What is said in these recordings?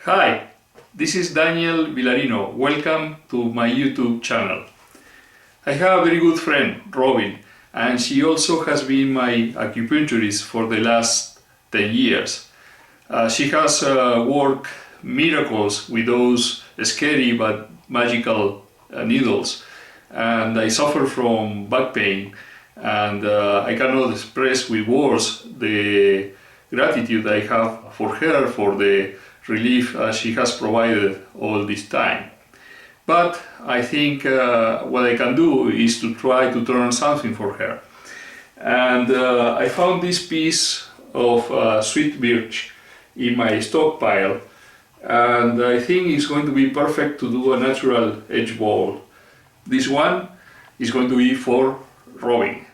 Hi, this is Daniel Villarino. Welcome to my YouTube channel. I have a very good friend, Robin, and she also has been my acupuncturist for the last 10 years. She has worked miracles with those scary but magical needles, and I suffer from back pain, and I cannot express with words the gratitude I have for her for the relief she has provided all this time. But I think what I can do is to try to turn something for her. And I found this piece of sweet birch in my stockpile, and I think it's going to be perfect to do a natural edge bowl. This one is going to be for Robin.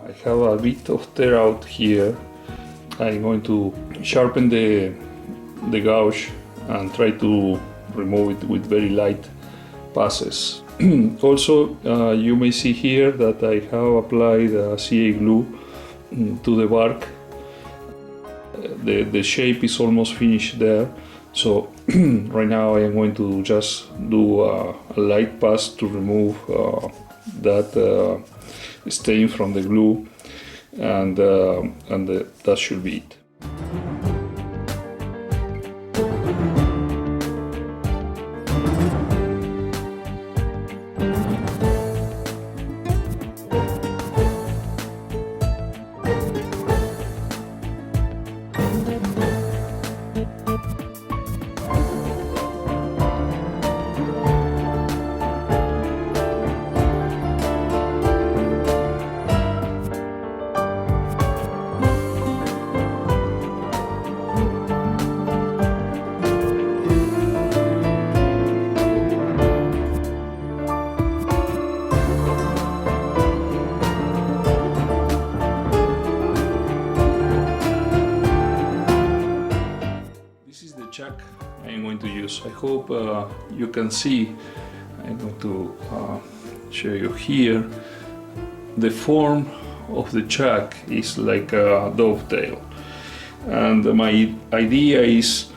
I have a bit of tear out here. I'm going to sharpen the gouge and try to remove it with very light passes. Also, you may see here that I have applied CA glue to the bark. The shape is almost finished there, so right now I am going to just do a light pass to remove that stain from the glue, and that should be it. chuck I am going to use. I hope you can see I'm going to show you here. The form of the chuck is like a dovetail, and my idea is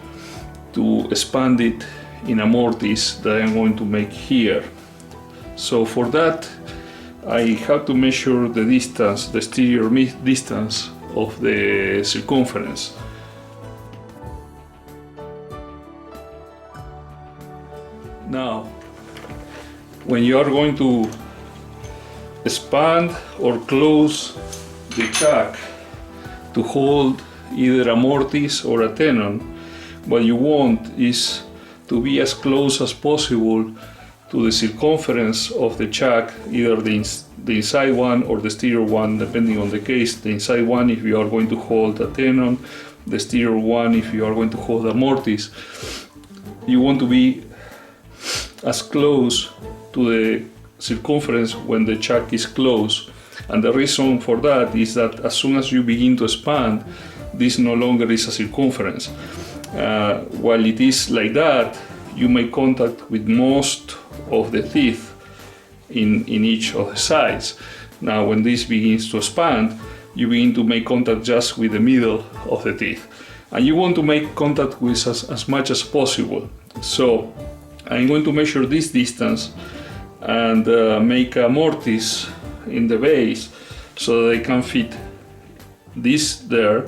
to expand it in a mortise that I'm going to make here. So for that I have to measure the distance, the exterior distance of the circumference. Now, when you are going to expand or close the chuck to hold either a mortise or a tenon, what you want is to be as close as possible to the circumference of the chuck, either the inside one or the exterior one, depending on the case. The inside one if you are going to hold a tenon, the exterior one if you are going to hold a mortise. You want to be as close to the circumference when the chuck is closed, and the reason for that is that as soon as you begin to expand, this no longer is a circumference. While it is like that, you make contact with most of the teeth in each of the sides. Now when this begins to expand, you begin to make contact just with the middle of the teeth, and you want to make contact with as much as possible. So I'm going to measure this distance and make a mortise in the base so that I can fit this there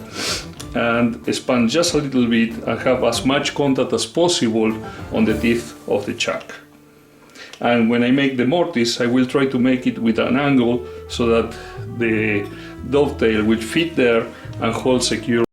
and expand just a little bit and have as much contact as possible on the teeth of the chuck. And when I make the mortise, I will try to make it with an angle so that the dovetail will fit there and hold secure.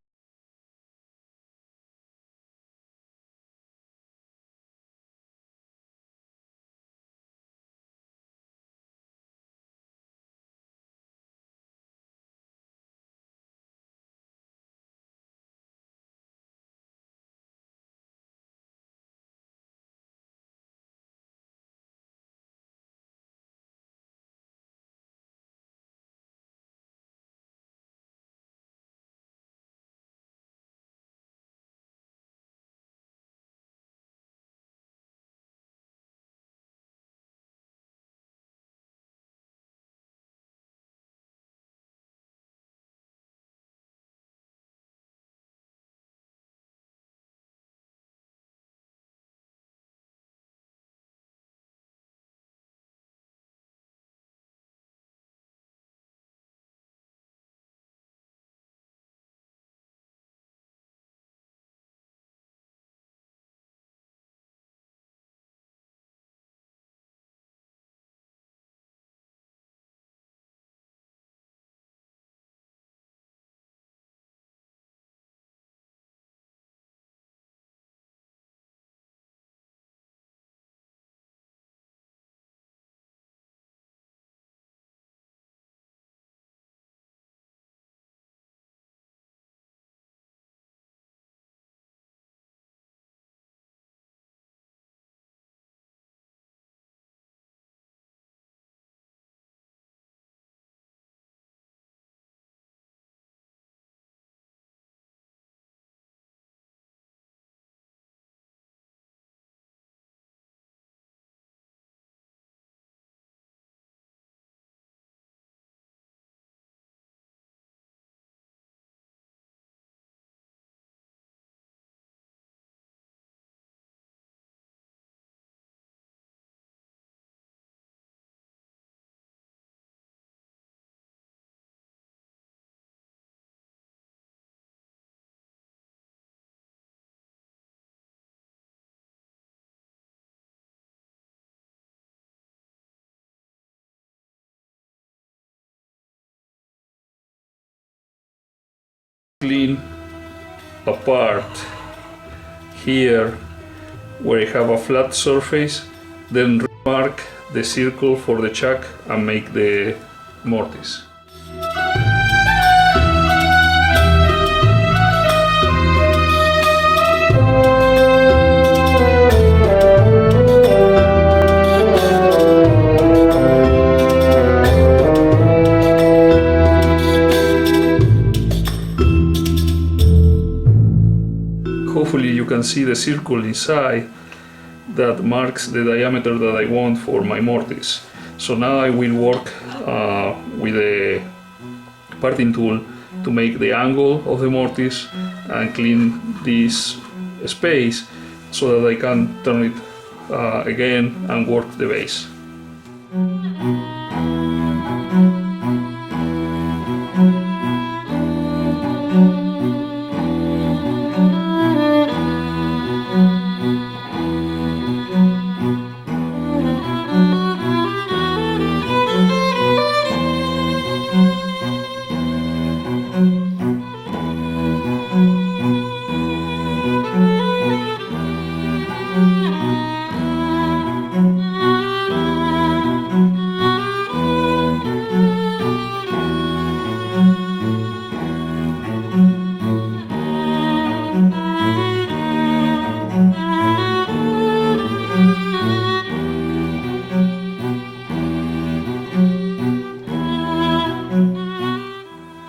Clean a part here where I have a flat surface, then mark the circle for the chuck and make the mortise. Hopefully you can see the circle inside. that marks the diameter that I want for my mortise. So now I will work with the parting tool to make the angle of the mortise and clean this space so that I can turn it again and work the base.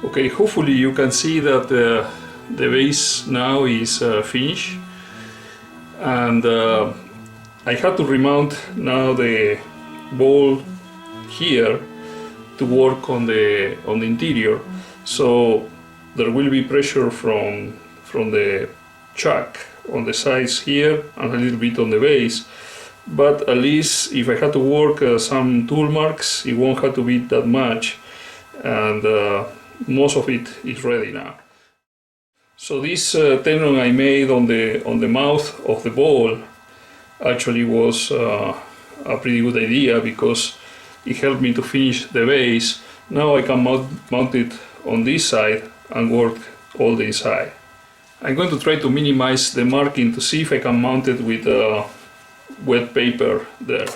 Okay, hopefully you can see that the base now is finished, and I had to remount now the ball here to work on the interior, so there will be pressure from the chuck on the sides here and a little bit on the base, but at least if I had to work some tool marks, it won't have to be that much, and most of it is ready now. So this tenon I made on the mouth of the ball actually was a pretty good idea, because it helped me to finish the base. Now I can mount it on this side and work all the inside. I'm going to try to minimize the marking to see if I can mount it with wet paper there.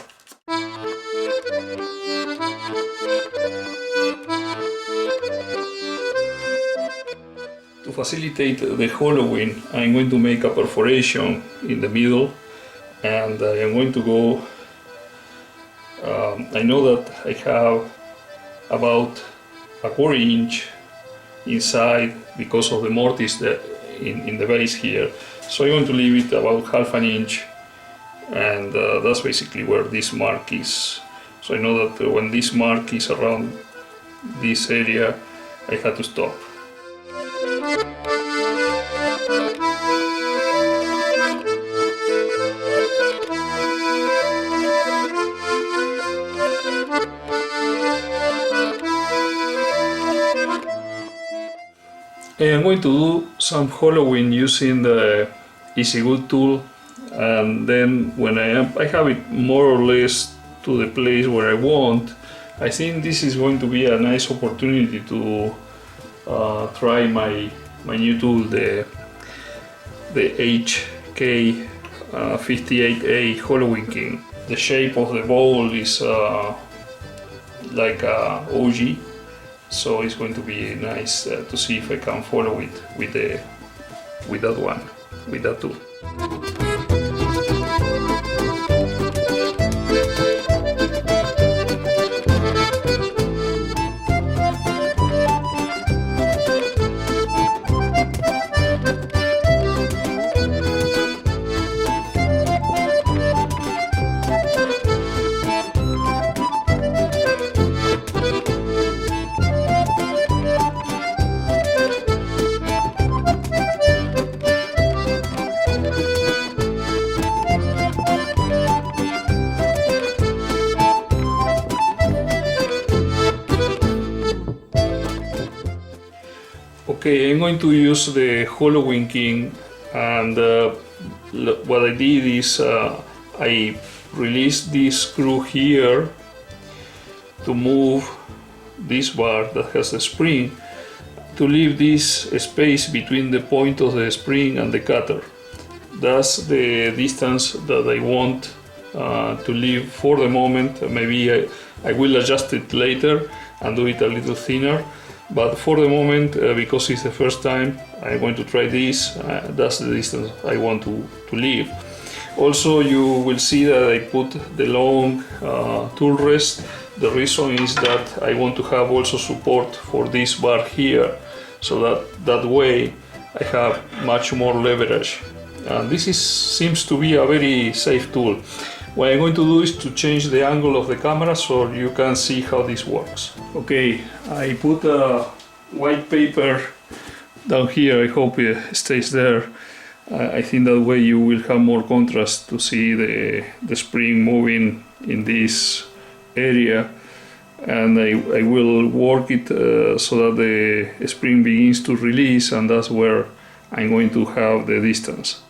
To facilitate the hollowing, I'm going to make a perforation in the middle, and I am going to go, I know that I have about a 1/4 inch inside because of the mortise that in the base here, so I'm going to leave it about 1/2 inch, and that's basically where this mark is. So I know that when this mark is around this area, I had to stop. I'm going to do some hollowing using the Easy Good tool, and then when I have it more or less to the place where I want, I think this is going to be a nice opportunity to try my new tool, the HK58A Hollowing King. The shape of the bowl is like a OG, so it's going to be nice to see if I can follow it with that tool. Okay, I'm going to use the Hollowing King, and what I did is I released this screw here to move this bar that has the spring, to leave this space between the point of the spring and the cutter. That's the distance that I want to leave for the moment. Maybe I will adjust it later and do it a little thinner. But for the moment, because it's the first time I'm going to try this, that's the distance I want to leave. Also, you will see that I put the long tool rest. The reason is that I want to have also support for this bar here, so that way I have much more leverage and this seems to be a very safe tool. What I'm going to do is to change the angle of the camera so you can see how this works. Okay, I put a white paper down here. I hope it stays there. I think that way you will have more contrast to see the spring moving in this area, and I will work it so that the spring begins to release, and that's where I'm going to have the distance.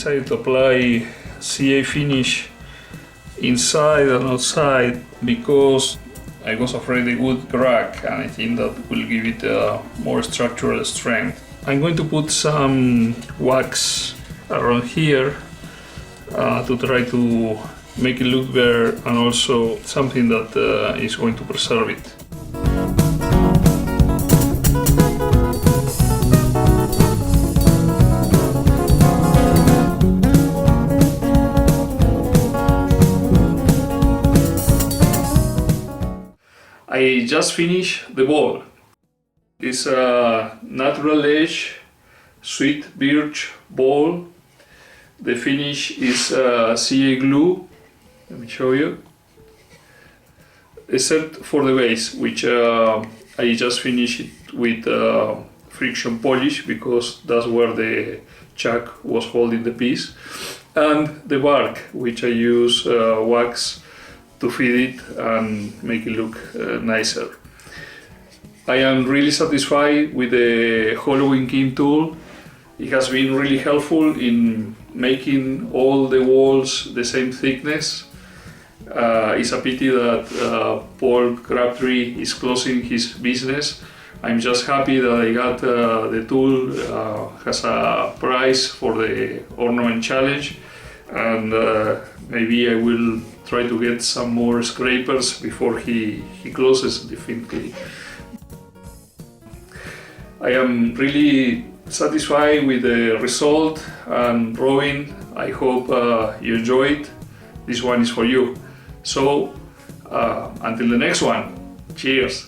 decided to apply CA finish inside and outside because I was afraid it would crack, and I think that will give it more structural strength. I'm going to put some wax around here to try to make it look better, and also something that is going to preserve it. I just finished the ball. It's a natural edge, sweet birch ball. The finish is CA glue. Let me show you. Except for the base, which I just finished it with friction polish because that's where the chuck was holding the piece. And the bark, which I use wax to feed it and make it look nicer. I am really satisfied with the hollow inking tool. It has been really helpful in making all the walls the same thickness. It's a pity that Paul Crabtree is closing his business. I'm just happy that I got the tool, has a prize for the ornament challenge, and maybe I will try to get some more scrapers before he closes definitely. I am really satisfied with the result, and Robin, I hope you enjoy it. This one is for you. So until the next one, cheers!